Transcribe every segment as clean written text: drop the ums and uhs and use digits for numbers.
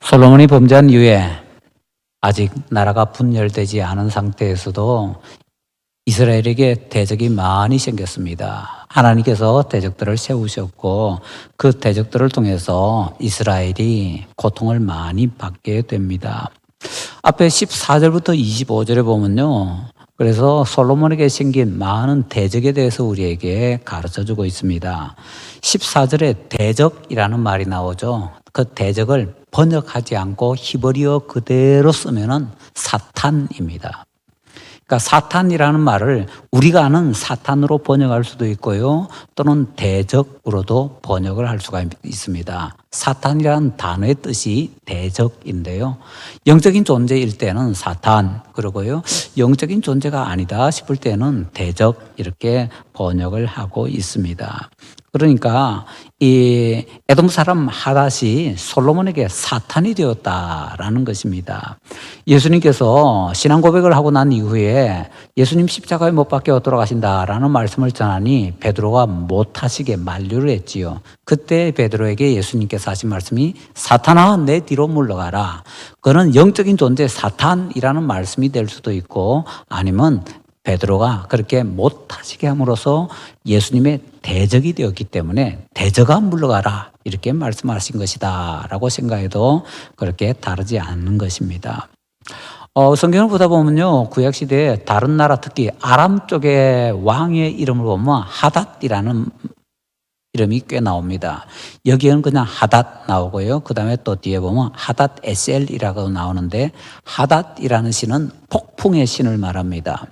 솔로몬이 범죄한 이후에 아직 나라가 분열되지 않은 상태에서도 이스라엘에게 대적이 많이 생겼습니다. 하나님께서 대적들을 세우셨고 그 대적들을 통해서 이스라엘이 고통을 많이 받게 됩니다. 앞에 14절부터 25절에 보면요. 그래서 솔로몬에게 생긴 많은 대적에 대해서 우리에게 가르쳐주고 있습니다. 14절에 대적이라는 말이 나오죠. 그 대적을 번역하지 않고 히브리어 그대로 쓰면은 사탄입니다. 그러니까 사탄이라는 말을 우리가 아는 사탄으로 번역할 수도 있고요. 또는 대적으로도 번역을 할 수가 있습니다. 사탄이라는 단어의 뜻이 대적인데요. 영적인 존재일 때는 사탄, 그러고요. 영적인 존재가 아니다 싶을 때는 대적 이렇게 번역을 하고 있습니다. 그러니까 이 에돔 사람 하닷이 솔로몬에게 사탄이 되었다라는 것입니다. 예수님께서 신앙 고백을 하고 난 이후에 예수님 십자가에 못 박혀 돌아가신다라는 말씀을 전하니 베드로가 못하시게 만류를 했지요. 그때 베드로에게 예수님께서 하신 말씀이 사탄아 내 뒤로 물러가라. 그는 영적인 존재 사탄이라는 말씀이 될 수도 있고 아니면 베드로가 그렇게 못하시게 함으로써 예수님의 대적이 되었기 때문에 대적아 물러가라 이렇게 말씀하신 것이다 라고 생각해도 그렇게 다르지 않는 것입니다. 성경을 보다 보면요 구약시대에 다른 나라 특히 아람 쪽의 왕의 이름을 보면 하닷이라는 이름이 꽤 나옵니다. 여기에는 그냥 하닷 나오고요. 그 다음에 또 뒤에 보면 하닷 에셀이라고 나오는데 하닷이라는 신은 폭풍의 신을 말합니다.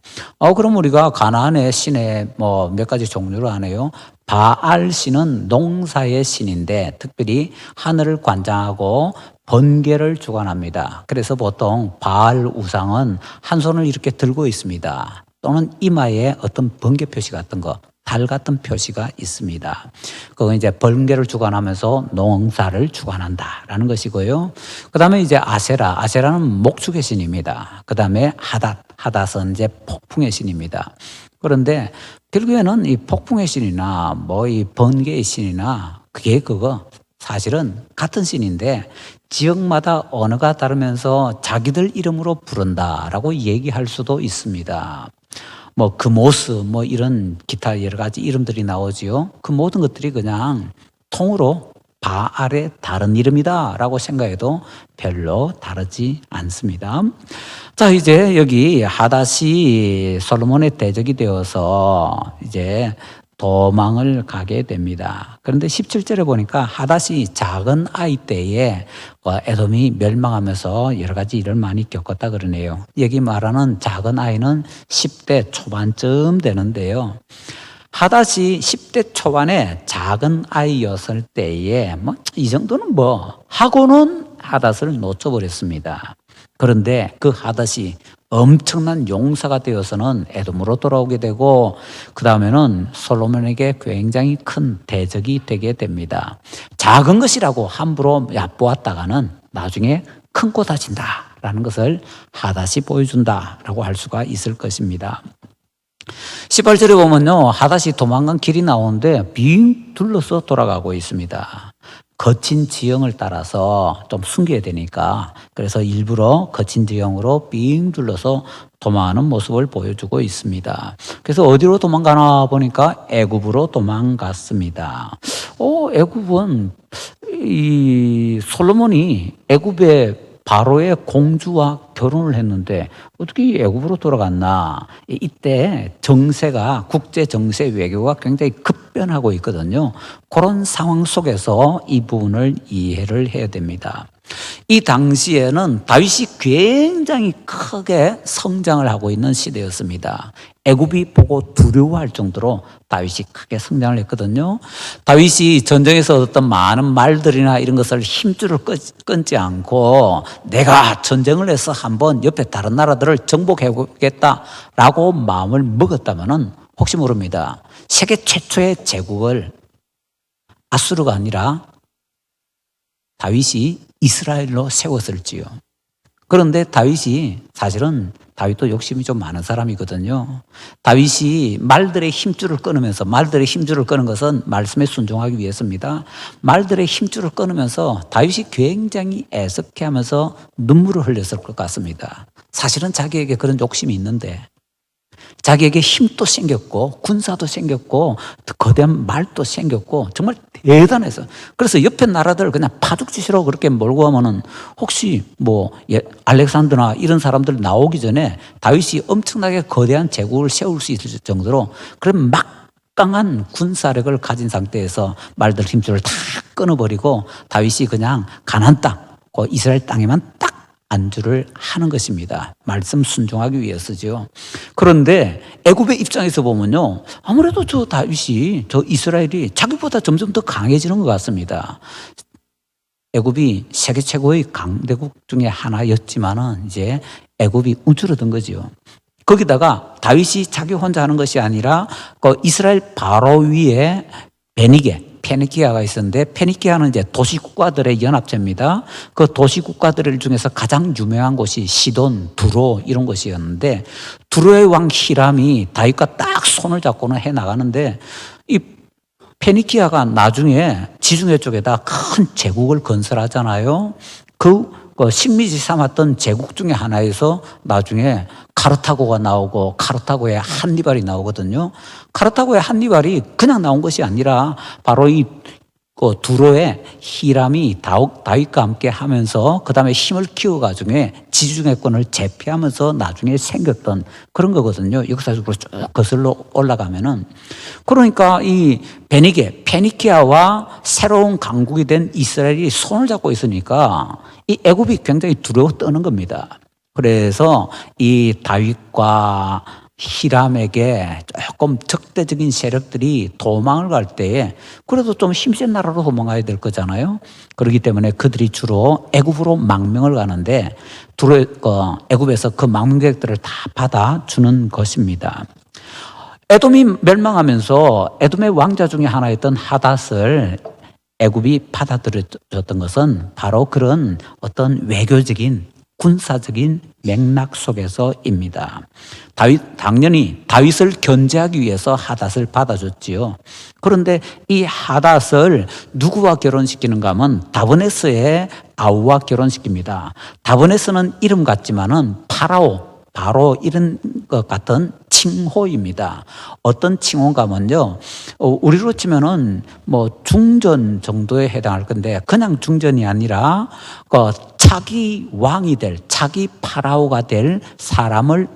그럼 우리가 가나안의 신의 몇 가지 종류를 아네요. 바알 신은 농사의 신인데 특별히 하늘을 관장하고 번개를 주관합니다. 그래서 보통 바알 우상은 한 손을 이렇게 들고 있습니다. 또는 이마에 어떤 번개 표시 같은 거 달 같은 표시가 있습니다. 그건 이제 번개를 주관하면서 농사를 주관한다라는 것이고요. 그 다음에 이제 아세라는 목축의 신입니다. 그 다음에 하닷은 이제 폭풍의 신입니다. 그런데 결국에는 이 폭풍의 신이나 이 번개의 신이나 그거 사실은 같은 신인데 지역마다 언어가 다르면서 자기들 이름으로 부른다라고 얘기할 수도 있습니다. 금오스 이런 기타 여러 가지 이름들이 나오지요. 그 모든 것들이 그냥 통으로 바알의 다른 이름이다라고 생각해도 별로 다르지 않습니다. 자, 이제 여기 하닷이 솔로몬의 대적이 되어서 이제 도망을 가게 됩니다. 그런데 17절에 보니까 하닷이 작은 아이 때에 에돔이 멸망하면서 여러 가지 일을 많이 겪었다 그러네요. 여기 말하는 작은 아이는 10대 초반쯤 되는데요. 하닷이 10대 초반에 작은 아이였을 때에 이 정도는 하고는 하닷을 놓쳐버렸습니다. 그런데 그 하닷이 엄청난 용사가 되어서는 에돔으로 돌아오게 되고 그 다음에는 솔로몬에게 굉장히 큰 대적이 되게 됩니다. 작은 것이라고 함부로 얕보았다가는 나중에 큰 코 다친다라는 것을 하닷이 보여준다라고 할 수가 있을 것입니다. 18절에 보면요 하닷이 도망간 길이 나오는데 빙 둘러서 돌아가고 있습니다. 거친 지형을 따라서 좀 숨겨야 되니까 그래서 일부러 거친 지형으로 빙 둘러서 도망하는 모습을 보여주고 있습니다. 그래서 어디로 도망가나 보니까 애굽으로 도망갔습니다. 애굽은 이 솔로몬이 애굽의 바로의 공주와 결혼을 했는데 어떻게 애굽으로 돌아갔나? 이때 정세가 국제 정세 외교가 굉장히 급변하고 있거든요. 그런 상황 속에서 이 부분을 이해를 해야 됩니다. 이 당시에는 다윗이 굉장히 크게 성장을 하고 있는 시대였습니다. 애굽이 보고 두려워할 정도로 다윗이 크게 성장을 했거든요. 다윗이 전쟁에서 얻었던 많은 말들이나 이런 것을 힘줄을 끊지 않고 내가 전쟁을 해서 한번 옆에 다른 나라들을 정복해 보겠다라고 마음을 먹었다면 혹시 모릅니다. 세계 최초의 제국을 아수르가 아니라 다윗이 이스라엘로 세웠을지요. 그런데 다윗이 사실은 다윗도 욕심이 좀 많은 사람이거든요. 다윗이 말들의 힘줄을 끊으면서, 말들의 힘줄을 끄는 것은 말씀에 순종하기 위해서입니다. 말들의 힘줄을 끊으면서 다윗이 굉장히 애석해하면서 눈물을 흘렸을 것 같습니다. 사실은 자기에게 그런 욕심이 있는데, 자기에게 힘도 생겼고 군사도 생겼고 거대한 말도 생겼고 정말 대단해서, 그래서 옆에 나라들 그냥 파죽지시로 그렇게 몰고 가면은 혹시 알렉산더나 이런 사람들 나오기 전에 다윗이 엄청나게 거대한 제국을 세울 수 있을 정도로 그런 막강한 군사력을 가진 상태에서 말들 힘줄을 다 끊어버리고 다윗이 그냥 가나안 땅, 그 이스라엘 땅에만 딱 안주를 하는 것입니다. 말씀 순종하기 위해서죠. 그런데 애굽의 입장에서 보면요, 아무래도 저 다윗이, 저 이스라엘이 자기보다 점점 더 강해지는 것 같습니다. 애굽이 세계 최고의 강대국 중에 하나였지만은 이제 애굽이 움츠러든 거죠. 거기다가 다윗이 자기 혼자 하는 것이 아니라 그 이스라엘 바로 위에 페니키아가 있었는데, 페니키아는 이제 도시국가들의 연합체입니다. 그 도시국가들 중에서 가장 유명한 곳이 시돈, 두로 이런 곳이었는데, 두로의 왕 히람이 다윗과 딱 손을 잡고는 해 나가는데, 이 페니키아가 나중에 지중해 쪽에다 큰 제국을 건설하잖아요. 그 식민지 삼았던 제국 중에 하나에서 나중에 카르타고가 나오고 카르타고의 한니발이 나오거든요. 카르타고의 한니발이 그냥 나온 것이 아니라 바로 이 두로의 히람이 다윗과 함께 하면서 그 다음에 힘을 키워가지고 지중해권을 제패하면서 나중에 생겼던 그런 거거든요. 역사적으로 쭉 거슬러 올라가면은. 그러니까 이 페니키아와 새로운 강국이 된 이스라엘이 손을 잡고 있으니까 이 애굽이 굉장히 두려워 떠는 겁니다. 그래서 이 다윗과 히람에게 조금 적대적인 세력들이 도망을 갈 때에 그래도 좀 힘센 나라로 도망가야 될 거잖아요. 그렇기 때문에 그들이 주로 애굽으로 망명을 가는데 애굽에서 그 망명객들을 다 받아주는 것입니다. 에돔이 멸망하면서 에돔의 왕자 중에 하나였던 하닷을 애굽이 받아들여줬던 것은 바로 그런 어떤 외교적인 군사적인 맥락 속에서입니다. 당연히 다윗을 견제하기 위해서 하닷을 받아줬지요. 그런데 이 하닷을 누구와 결혼시키는가 하면 다브네스의 아우와 결혼시킵니다. 다브네스는 이름 같지만은 바로 이런 것 같은 칭호입니다. 어떤 칭호인가 하면요, 우리로 치면은 중전 정도에 해당할 건데, 그냥 중전이 아니라 차기 왕이 될, 차기 파라오가 될 사람을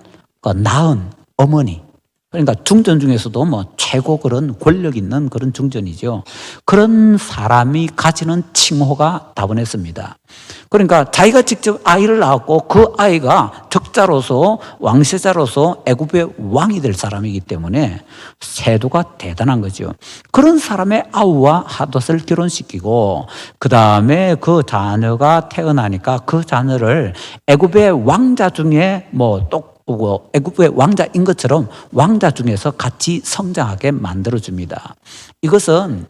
낳은 어머니, 그러니까 중전 중에서도 최고 그런 권력 있는 그런 중전이죠. 그런 사람이 가지는 칭호가 다브네스입니다. 그러니까 자기가 직접 아이를 낳았고 그 아이가 적자로서 왕세자로서 애굽의 왕이 될 사람이기 때문에 세도가 대단한 거죠. 그런 사람의 아우와 하닷을 결혼시키고 그 다음에 그 자녀가 태어나니까 그 자녀를 애굽의 왕자 중에 애굽의 왕자인 것처럼 왕자 중에서 같이 성장하게 만들어줍니다. 이것은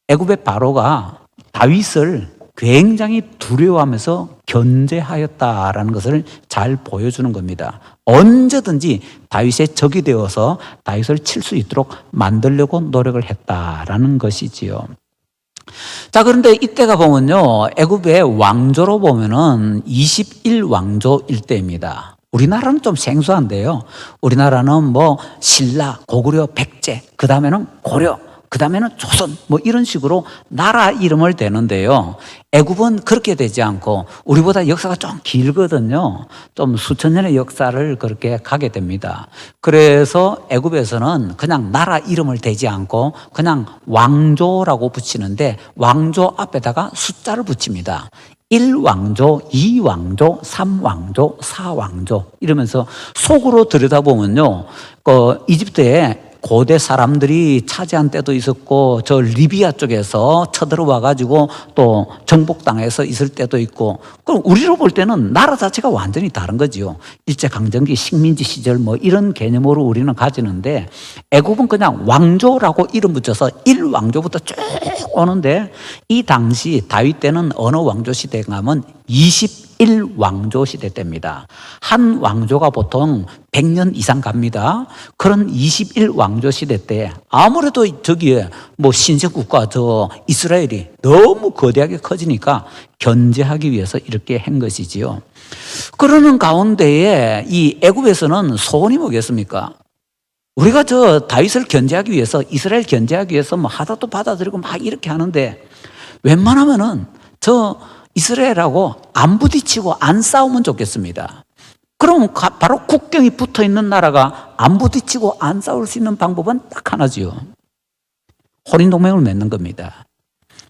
애굽의 바로가 다윗을 굉장히 두려워하면서 견제하였다라는 것을 잘 보여주는 겁니다. 언제든지 다윗의 적이 되어서 다윗을 칠 수 있도록 만들려고 노력을 했다라는 것이지요. 자, 그런데 이때가 보면요, 애굽의 왕조로 보면은 21왕조 일대입니다. 우리나라는 좀 생소한데요. 우리나라는 신라, 고구려, 백제, 그 다음에는 고려, 그 다음에는 조선, 이런 식으로 나라 이름을 대는데요. 애굽은 그렇게 되지 않고 우리보다 역사가 좀 길거든요. 좀 수천 년의 역사를 그렇게 가게 됩니다. 그래서 애굽에서는 그냥 나라 이름을 대지 않고 그냥 왕조라고 붙이는데 왕조 앞에다가 숫자를 붙입니다. 1왕조, 2왕조, 3왕조, 4왕조 이러면서 속으로 들여다보면요, 이집트에 고대 사람들이 차지한 때도 있었고 저 리비아 쪽에서 쳐들어와 가지고 또 정복당해서 있을 때도 있고, 그럼 우리로 볼 때는 나라 자체가 완전히 다른 거죠. 일제강점기 식민지 시절 이런 개념으로 우리는 가지는데, 애굽은 그냥 왕조라고 이름 붙여서 1왕조부터 쭉 오는데, 이 당시 다윗 때는 어느 왕조 시대가 하면 21 21왕조 시대 때입니다. 한 왕조가 보통 100년 이상 갑니다. 그런 21왕조 시대 때 아무래도 저기에 뭐 신세국가 저 이스라엘이 너무 거대하게 커지니까 견제하기 위해서 이렇게 한 것이지요. 그러는 가운데에 이 애굽에서는 소원이 뭐겠습니까? 우리가 저 다윗을 견제하기 위해서, 이스라엘 견제하기 위해서 뭐 하다도 받아들이고 막 이렇게 하는데 웬만하면은 저 이스라엘하고 안 부딪히고 안 싸우면 좋겠습니다. 그럼 바로 국경이 붙어 있는 나라가 안 부딪히고 안 싸울 수 있는 방법은 딱 하나지요. 혼인동맹을 맺는 겁니다.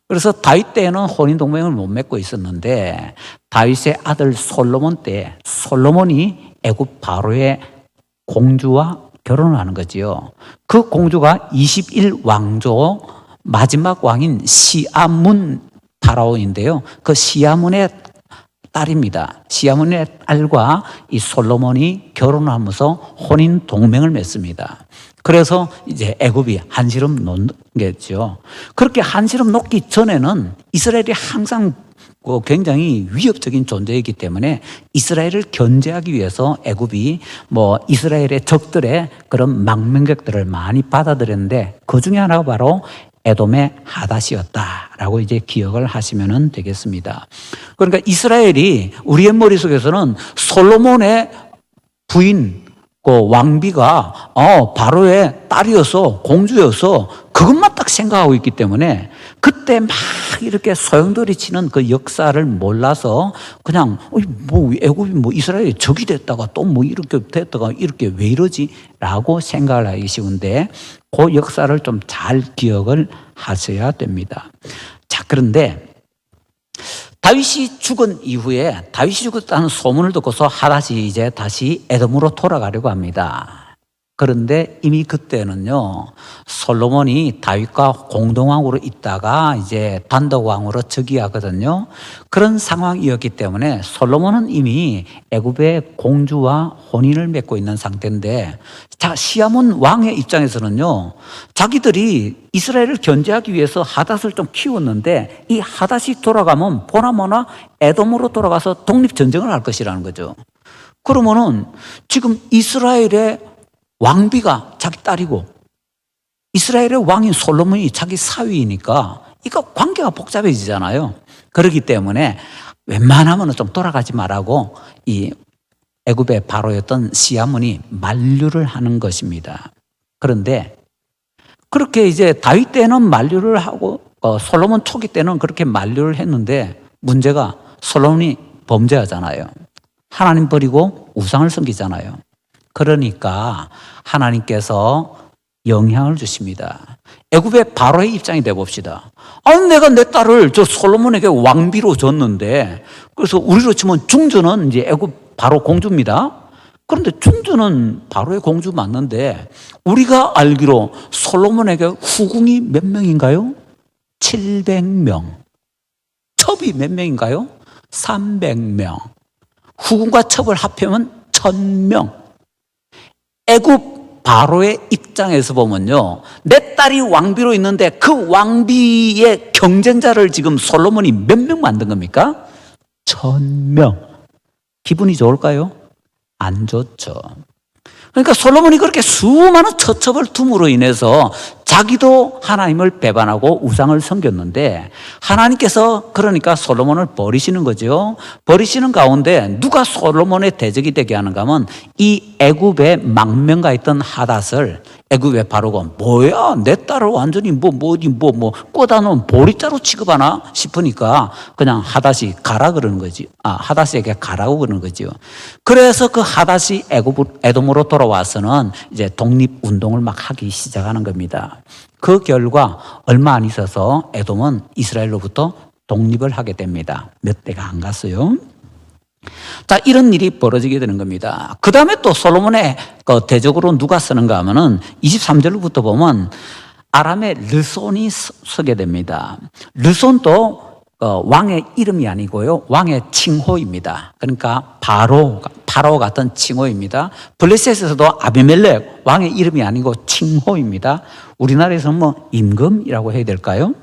그래서 다윗 때에는 혼인동맹을 못 맺고 있었는데 다윗의 아들 솔로몬 때 솔로몬이 애굽 바로의 공주와 결혼을 하는 거지요. 그 공주가 21왕조 마지막 왕인 시아문 파라오인데요. 그 시아문의 딸입니다. 시아문의 딸과 이 솔로몬이 결혼하면서 혼인 동맹을 맺습니다. 그래서 이제 애굽이 한시름 놓겠죠. 그렇게 한시름 놓기 전에는 이스라엘이 항상 굉장히 위협적인 존재이기 때문에 이스라엘을 견제하기 위해서 애굽이 뭐 이스라엘의 적들의 그런 망명객들을 많이 받아들였는데 그 중에 하나가 바로 에돔의 하닷이었다라고 이제 기억을 하시면 되겠습니다. 그러니까 이스라엘이 우리의 머릿속에서는 솔로몬의 부인 그 왕비가 바로의 딸이어서 공주여서 그것만 딱 생각하고 있기 때문에 그때 막 이렇게 소용돌이 치는 그 역사를 몰라서 그냥 뭐 애굽이 뭐 이스라엘이 적이 됐다가 또 뭐 이렇게 됐다가 이렇게 왜 이러지라고 생각을 하기 쉬운데 그 역사를 좀 잘 기억을 하셔야 됩니다. 자, 그런데 다윗이 죽은 이후에 다윗이 죽었다는 소문을 듣고서 하닷이 이제 다시 에돔으로 돌아가려고 합니다. 그런데 이미 그때는요, 솔로몬이 다윗과 공동왕으로 있다가 이제 단독왕으로 즉위하거든요. 그런 상황이었기 때문에 솔로몬은 이미 애굽의 공주와 혼인을 맺고 있는 상태인데, 자, 시아몬 왕의 입장에서는요, 자기들이 이스라엘을 견제하기 위해서 하닷을 좀 키웠는데 이 하닷이 돌아가면 보나마나 에돔으로 돌아가서 독립전쟁을 할 것이라는 거죠. 그러면은 지금 이스라엘의 왕비가 자기 딸이고 이스라엘의 왕인 솔로몬이 자기 사위이니까 이거 관계가 복잡해지잖아요. 그렇기 때문에 웬만하면 좀 돌아가지 말라고 이 애굽의 바로였던 시아몬이 만류를 하는 것입니다. 그런데 그렇게 이제 다윗 때는 만류를 하고 솔로몬 초기 때는 그렇게 만류를 했는데 문제가 솔로몬이 범죄하잖아요. 하나님 버리고 우상을 섬기잖아요. 그러니까 하나님께서 영향을 주십니다. 애굽의 바로의 입장이 돼 봅시다. 아니 내가 내 딸을 저 솔로몬에게 왕비로 줬는데 그래서 우리로 치면 중전은 이제 애굽 바로 공주입니다. 그런데 중전은 바로의 공주 맞는데 우리가 알기로 솔로몬에게 후궁이 몇 명인가요? 700명. 첩이 몇 명인가요? 300명. 후궁과 첩을 합하면 1000명. 애굽 바로의 입장에서 보면요, 내 딸이 왕비로 있는데 그 왕비의 경쟁자를 지금 솔로몬이 몇 명 만든 겁니까? 1000명. 기분이 좋을까요? 안 좋죠. 그러니까 솔로몬이 그렇게 수많은 처첩을 둠으로 인해서 자기도 하나님을 배반하고 우상을 섬겼는데 하나님께서 그러니까 솔로몬을 버리시는 거죠. 버리시는 가운데 누가 솔로몬의 대적이 되게 하는가 하면 이 애굽에 망명가 있던 하닷을 애굽의 바로가 뭐야 내 딸을 완전히 뭐 꽂아 놓은 보리자로 취급하나 싶으니까 그냥 하닷이 가라 그러는 거지. 하닷에게 가라고 그러는 거죠. 그래서 그 하닷이 에돔으로 돌아와서는 이제 독립 운동을 막 하기 시작하는 겁니다. 그 결과 얼마 안 있어서 에돔은 이스라엘로부터 독립을 하게 됩니다. 몇 대가 안 갔어요. 자, 이런 일이 벌어지게 되는 겁니다. 그 다음에 또 솔로몬의 대적으로 누가 쓰는가 하면은 23절부터 보면 아람의 르손이 서게 됩니다. 르손도 왕의 이름이 아니고요. 왕의 칭호입니다. 그러니까 파로 같은 칭호입니다. 블레셋에서도 아비멜렉 왕의 이름이 아니고 칭호입니다. 우리나라에서는 뭐 임금이라고 해야 될까요?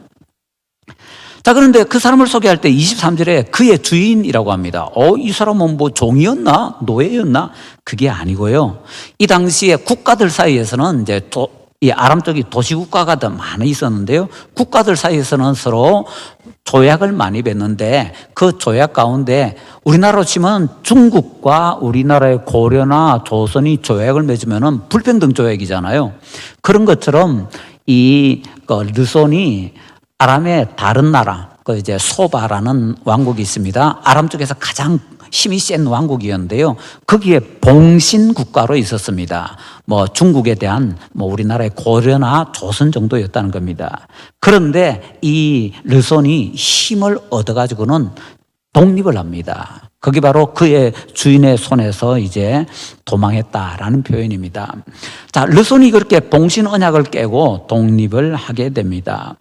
자, 그런데 그 사람을 소개할 때 23절에 그의 주인이라고 합니다. 이 사람은 뭐 종이었나? 노예였나? 그게 아니고요. 이 당시에 국가들 사이에서는 이제 이 아람 쪽이 도시국가가 더 많이 있었는데요. 국가들 사이에서는 서로 조약을 많이 맺는데 그 조약 가운데 우리나라로 치면 중국과 우리나라의 고려나 조선이 조약을 맺으면은 불평등 조약이잖아요. 그런 것처럼 이 르손이 아람의 다른 나라, 이제 소바라는 왕국이 있습니다. 아람 쪽에서 가장 힘이 센 왕국이었는데요. 거기에 봉신 국가로 있었습니다. 뭐 중국에 대한 뭐 우리나라의 고려나 조선 정도였다는 겁니다. 그런데 이 르손이 힘을 얻어가지고는 독립을 합니다. 그게 바로 그의 주인의 손에서 이제 도망했다라는 표현입니다. 자, 르손이 그렇게 봉신 언약을 깨고 독립을 하게 됩니다.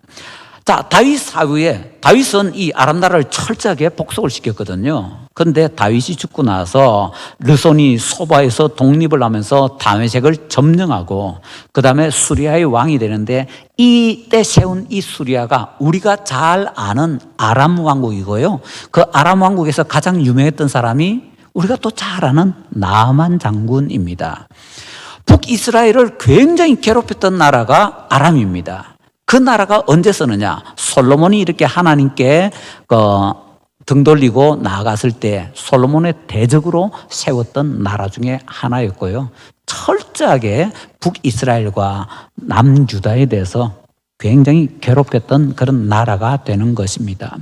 자, 다윗 사후에 다윗은 이 아람 나라를 철저하게 복속을 시켰거든요. 그런데 다윗이 죽고 나서 르손이 소바에서 독립을 하면서 다메섹을 점령하고 그 다음에 수리아의 왕이 되는데 이때 세운 이 수리아가 우리가 잘 아는 아람 왕국이고요. 그 아람 왕국에서 가장 유명했던 사람이 우리가 또 잘 아는 나만 장군입니다. 북이스라엘을 굉장히 괴롭혔던 나라가 아람입니다. 그 나라가 언제 쓰느냐? 솔로몬이 이렇게 하나님께 등 돌리고 나아갔을 때 솔로몬의 대적으로 세웠던 나라 중에 하나였고요. 철저하게 북이스라엘과 남유다에 대해서 굉장히 괴롭혔던 그런 나라가 되는 것입니다.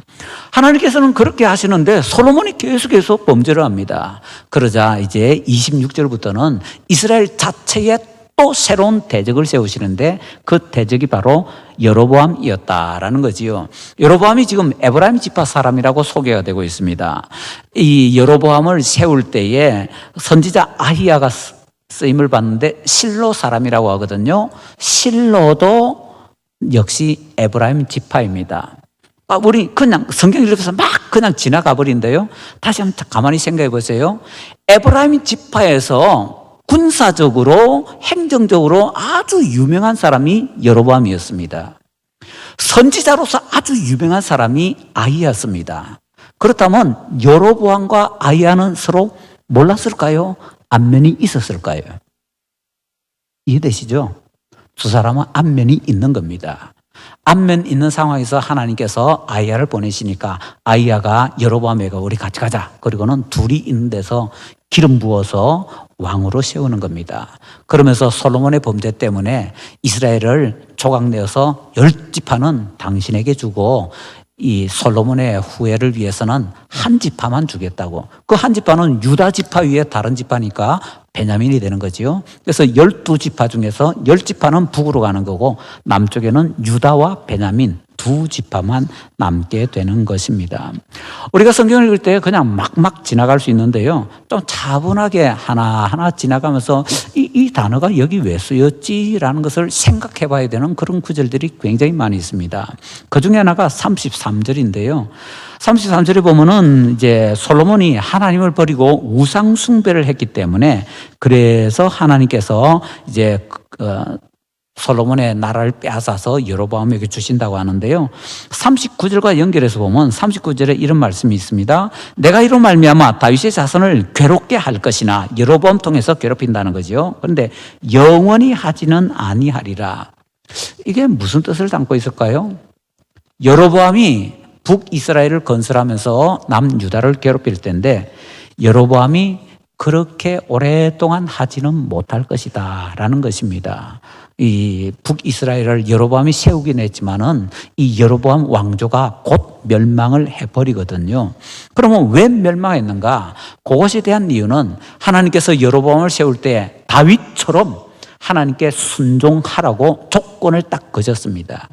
하나님께서는 그렇게 하시는데 솔로몬이 계속해서 범죄를 합니다. 그러자 이제 26절부터는 이스라엘 자체에 또 새로운 대적을 세우시는데 그 대적이 바로 여로보암이었다라는 거지요. 여로보암이 지금 에브라임 지파 사람이라고 소개가 되고 있습니다. 이 여로보암을 세울 때에 선지자 아히야가 쓰임을 받는데 실로 사람이라고 하거든요. 실로도 역시 에브라임 지파입니다. 우리 그냥 성경 읽어서 막 그냥 지나가 버린데요. 다시 한번 가만히 생각해 보세요. 에브라임 지파에서 군사적으로 행정적으로 아주 유명한 사람이 여로보암이었습니다. 선지자로서 아주 유명한 사람이 아히야였습니다. 그렇다면 여로보암과 아히야는 서로 몰랐을까요? 안면이 있었을까요? 이해되시죠? 두 사람은 안면이 있는 겁니다. 안면 있는 상황에서 하나님께서 아히야를 보내시니까 아히야가 여로보암에게 우리 같이 가자. 그리고는 둘이 있는 데서 기름 부어서 왕으로 세우는 겁니다. 그러면서 솔로몬의 범죄 때문에 이스라엘을 조각내어서 10지파는 당신에게 주고 이 솔로몬의 후예를 위해서는 한 지파만 주겠다고. 그 한 지파는 유다 지파 위에 다른 지파니까 베냐민이 되는 거지요. 그래서 12지파 중에서 10지파는 북으로 가는 거고 남쪽에는 유다와 베냐민 두 지파만 남게 되는 것입니다. 우리가 성경을 읽을 때 그냥 막 지나갈 수 있는데요. 좀 차분하게 하나하나 지나가면서 이 단어가 여기 왜 쓰였지라는 것을 생각해 봐야 되는 그런 구절들이 굉장히 많이 있습니다. 그 중에 하나가 33절인데요. 33절에 보면은 이제 솔로몬이 하나님을 버리고 우상 숭배를 했기 때문에 그래서 하나님께서 이제 솔로몬의 나라를 빼앗아서 여로보암에게 주신다고 하는데요. 39절과 연결해서 보면 39절에 이런 말씀이 있습니다. 내가 이로 말미암아 다윗의 자손을 괴롭게 할 것이나 여로보암 통해서 괴롭힌다는 거죠. 그런데 영원히 하지는 아니하리라. 이게 무슨 뜻을 담고 있을까요? 여로보암이 북이스라엘을 건설하면서 남유다를 괴롭힐 텐데 여로보암이 그렇게 오랫동안 하지는 못할 것이다 라는 것입니다. 이 북이스라엘을 여로보암이 세우긴 했지만은 이 여로보암 왕조가 곧 멸망을 해버리거든요. 그러면 왜 멸망했는가? 그것에 대한 이유는 하나님께서 여로보암을 세울 때 다윗처럼 하나님께 순종하라고 조건을 딱 거셨습니다.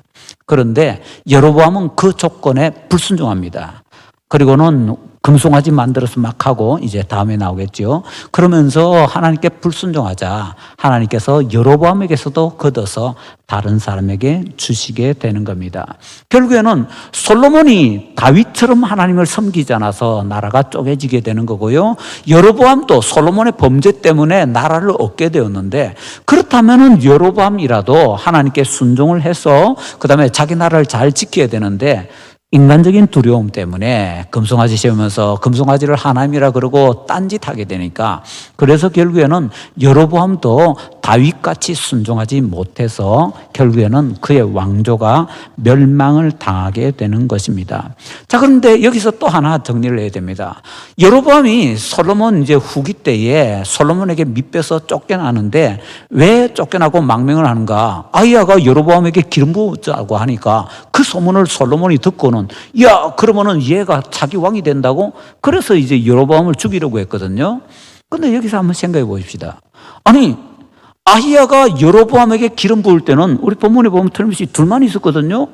그런데 여로보암은 그 조건에 불순종합니다. 그리고는 금송아지 만들어서 막 하고 이제 다음에 나오겠죠. 그러면서 하나님께 불순종하자 하나님께서 여로보암에게서도 걷어서 다른 사람에게 주시게 되는 겁니다. 결국에는 솔로몬이 다윗처럼 하나님을 섬기지 않아서 나라가 쪼개지게 되는 거고요. 여로보암도 솔로몬의 범죄 때문에 나라를 얻게 되었는데 그렇다면은 여로보암이라도 하나님께 순종을 해서 그 다음에 자기 나라를 잘 지켜야 되는데 인간적인 두려움 때문에 금송아지 세우면서 금송아지를 하나님이라 그러고 딴짓하게 되니까, 그래서 결국에는 여로보암도 다윗같이 순종하지 못해서 결국에는 그의 왕조가 멸망을 당하게 되는 것입니다. 자, 그런데 여기서 또 하나 정리를 해야 됩니다. 여로보암이 솔로몬 이제 후기 때에 솔로몬에게 밑배서 쫓겨나는데 왜 쫓겨나고 망명을 하는가? 아히야가 여로보암에게 기름 부었다고 하니까 그 소문을 솔로몬이 듣고는, 야, 그러면은 얘가 자기 왕이 된다고? 그래서 이제 여로보암을 죽이려고 했거든요. 근데 여기서 한번 생각해 보십시다. 아니, 아히야가 여로보암에게 기름 부을 때는 우리 본문에 보면 틀림없이 둘만 있었거든요.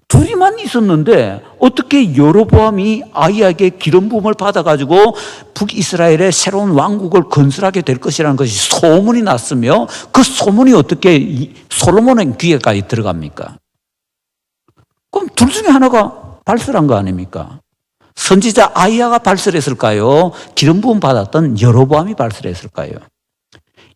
둘이만 있었는데 어떻게 여로보암이 아히야에게 기름 부음을 받아가지고 북이스라엘의 새로운 왕국을 건설하게 될 것이라는 것이 소문이 났으며, 그 소문이 어떻게 솔로몬의 귀에까지 들어갑니까? 그럼 둘 중에 하나가 발설한 거 아닙니까? 선지자 아히야가 발설했을까요? 기름 부음 받았던 여로보암이 발설했을까요?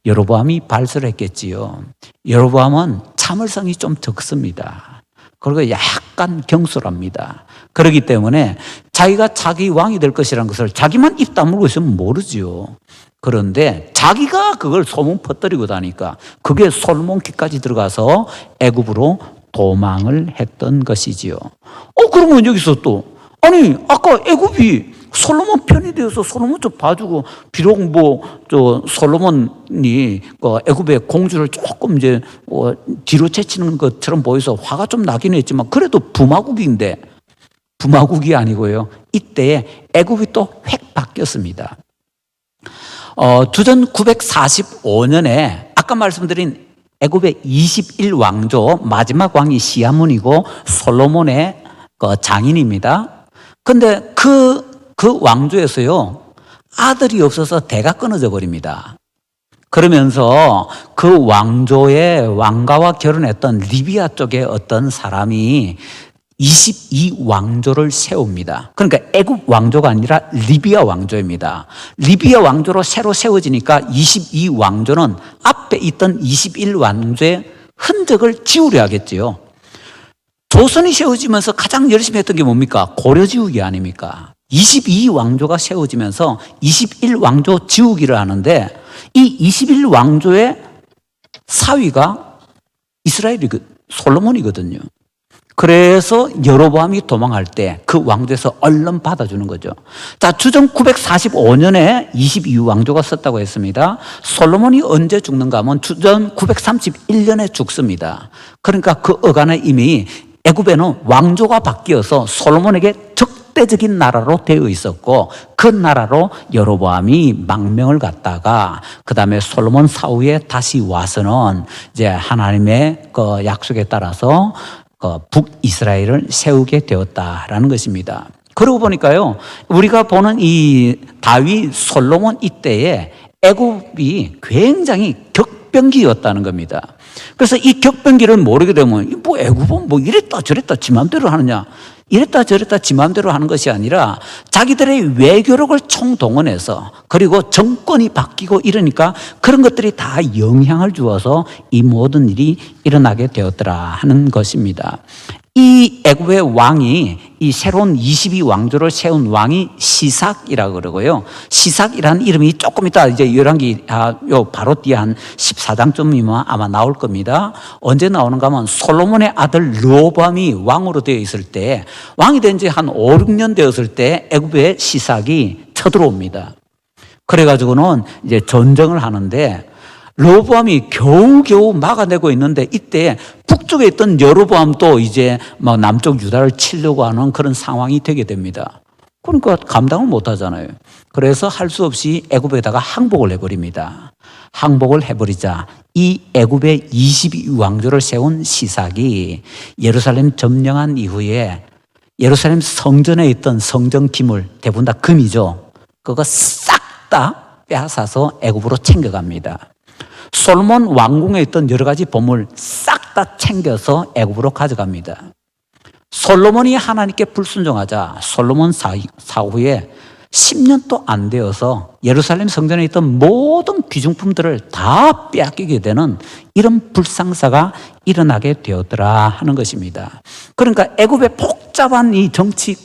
여로보암이 발설했겠지요. 여로보암은 참을성이 좀 적습니다. 그리고 약간 경솔합니다. 그렇기 때문에 자기가 자기 왕이 될 것이라는 것을 자기만 입 다물고 있으면 모르지요. 그런데 자기가 그걸 소문 퍼뜨리고 다니까 그게 솔로몬 귀까지 들어가서 애굽으로 도망을 했던 것이지요. 그러면 여기서 또, 아니, 아까 애굽이 솔로몬 편이 되어서 솔로몬 좀 봐주고, 비록 솔로몬이 애굽의 공주를 조금 이제 뒤로 제치는 것처럼 보여서 화가 좀 나긴 했지만, 그래도 부마국인데, 부마국이 아니고요. 이때 애굽이 또 획 바뀌었습니다. 주전 945년에 아까 말씀드린 애굽의 21왕조 마지막 왕이 시아문이고 솔로몬의 장인입니다. 근데 그 왕조에서요, 아들이 없어서 대가 끊어져 버립니다. 그러면서 그 왕조의 왕가와 결혼했던 리비아 쪽에 어떤 사람이 22왕조를 세웁니다. 그러니까 애굽 왕조가 아니라 리비아 왕조입니다. 리비아 왕조로 새로 세워지니까 22왕조는 앞에 있던 21왕조의 흔적을 지우려 하겠지요. 조선이 세워지면서 가장 열심히 했던 게 뭡니까? 고려 지우기 아닙니까? 22왕조가 세워지면서 21왕조 지우기를 하는데, 이 21왕조의 사위가 솔로몬이거든요. 그래서 여로보암이 도망할 때 그 왕조에서 얼른 받아주는 거죠. 자, 주전 945년에 22왕조가 썼다고 했습니다. 솔로몬이 언제 죽는가 하면 주전 931년에 죽습니다. 그러니까 그 어간에 이미 애굽에는 왕조가 바뀌어서 솔로몬에게 적대적인 나라로 되어 있었고, 그 나라로 여로보암이 망명을 갔다가 그 다음에 솔로몬 사후에 다시 와서는 이제 하나님의 그 약속에 따라서 북이스라엘을 세우게 되었다라는 것입니다. 그러고 보니까요, 우리가 보는 이 다윗 솔로몬 이때에 애굽이 굉장히 격변기였다는 겁니다. 그래서 이 격변기를 모르게 되면 애굽은 이랬다 저랬다 지 맘대로 하느냐, 이랬다 저랬다 지 맘대로 하는 것이 아니라 자기들의 외교력을 총동원해서, 그리고 정권이 바뀌고 이러니까 그런 것들이 다 영향을 주어서 이 모든 일이 일어나게 되었더라 하는 것입니다. 이 애굽의 왕이, 이 새로운 22왕조를 세운 왕이 시삭이라고 그러고요. 시삭이라는 이름이 조금 이따 이제 열왕기 바로 뒤에 한 14장쯤이면 아마 나올 겁니다. 언제 나오는가 하면 솔로몬의 아들 르호보암이 왕으로 되어 있을 때, 왕이 된 지 한 5, 6년 되었을 때 애굽의 시삭이 쳐들어옵니다. 그래가지고는 이제 전쟁을 하는데 르호보암이 겨우겨우 막아내고 있는데, 이때 북쪽에 있던 여로보암도 이제 막 남쪽 유다를 치려고 하는 그런 상황이 되게 됩니다. 그러니까 감당을 못 하잖아요. 그래서 할 수 없이 애굽에다가 항복을 해버립니다. 항복을 해버리자 이 애굽의 22왕조를 세운 시삭이 예루살렘 점령한 이후에 예루살렘 성전에 있던 성전 기물, 대부분 다 금이죠. 그거 싹 다 빼앗아서 애굽으로 챙겨갑니다. 솔로몬 왕궁에 있던 여러 가지 보물 싹 다 챙겨서 애굽으로 가져갑니다. 솔로몬이 하나님께 불순종하자 솔로몬 사후에 10년도 안 되어서 예루살렘 성전에 있던 모든 귀중품들을 다 빼앗기게 되는 이런 불상사가 일어나게 되었더라 하는 것입니다. 그러니까 애굽의 복잡한 이 정치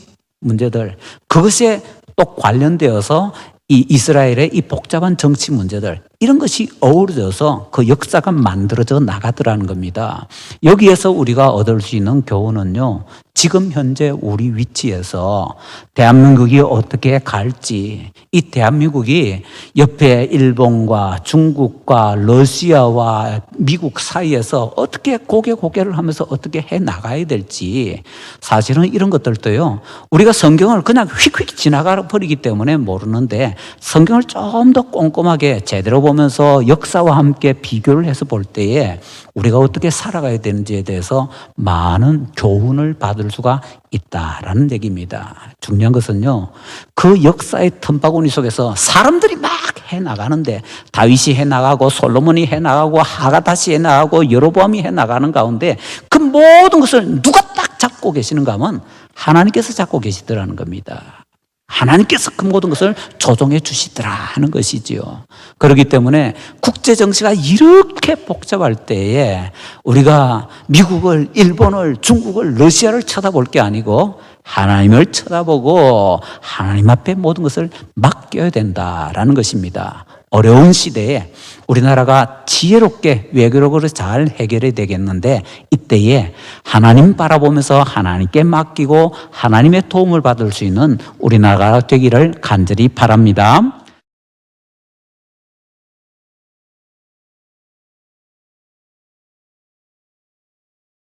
문제들, 그것에 또 관련되어서 이 이스라엘의 이 복잡한 정치 문제들, 이런 것이 어우러져서 그 역사가 만들어져 나가더라는 겁니다. 여기에서 우리가 얻을 수 있는 교훈은요, 지금 현재 우리 위치에서 대한민국이 어떻게 갈지, 이 대한민국이 옆에 일본과 중국과 러시아와 미국 사이에서 어떻게 고개를 하면서 어떻게 해 나가야 될지, 사실은 이런 것들도요, 우리가 성경을 그냥 휙휙 지나가 버리기 때문에 모르는데, 성경을 좀 더 꼼꼼하게 제대로 보면서 역사와 함께 비교를 해서 볼 때에 우리가 어떻게 살아가야 되는지에 대해서 많은 교훈을 받을 수가 있다라는 얘기입니다. 중요한 것은요, 그 역사의 틈바구니 속에서 사람들이 막 해나가는데, 다윗이 해나가고 솔로몬이 해나가고 하가다시 해나가고 여로보암이 해나가는 가운데 그 모든 것을 누가 딱 잡고 계시는가 하면 하나님께서 잡고 계시더라는 겁니다. 하나님께서 그 모든 것을 조종해 주시더라 하는 것이지요. 그렇기 때문에 국제 정치가 이렇게 복잡할 때에 우리가 미국을, 일본을, 중국을, 러시아를 쳐다볼 게 아니고 하나님을 쳐다보고 하나님 앞에 모든 것을 맡겨야 된다라는 것입니다. 어려운 시대에 우리나라가 지혜롭게 외교력으로 잘 해결해야 되겠는데, 이때에 하나님 바라보면서 하나님께 맡기고 하나님의 도움을 받을 수 있는 우리나라가 되기를 간절히 바랍니다.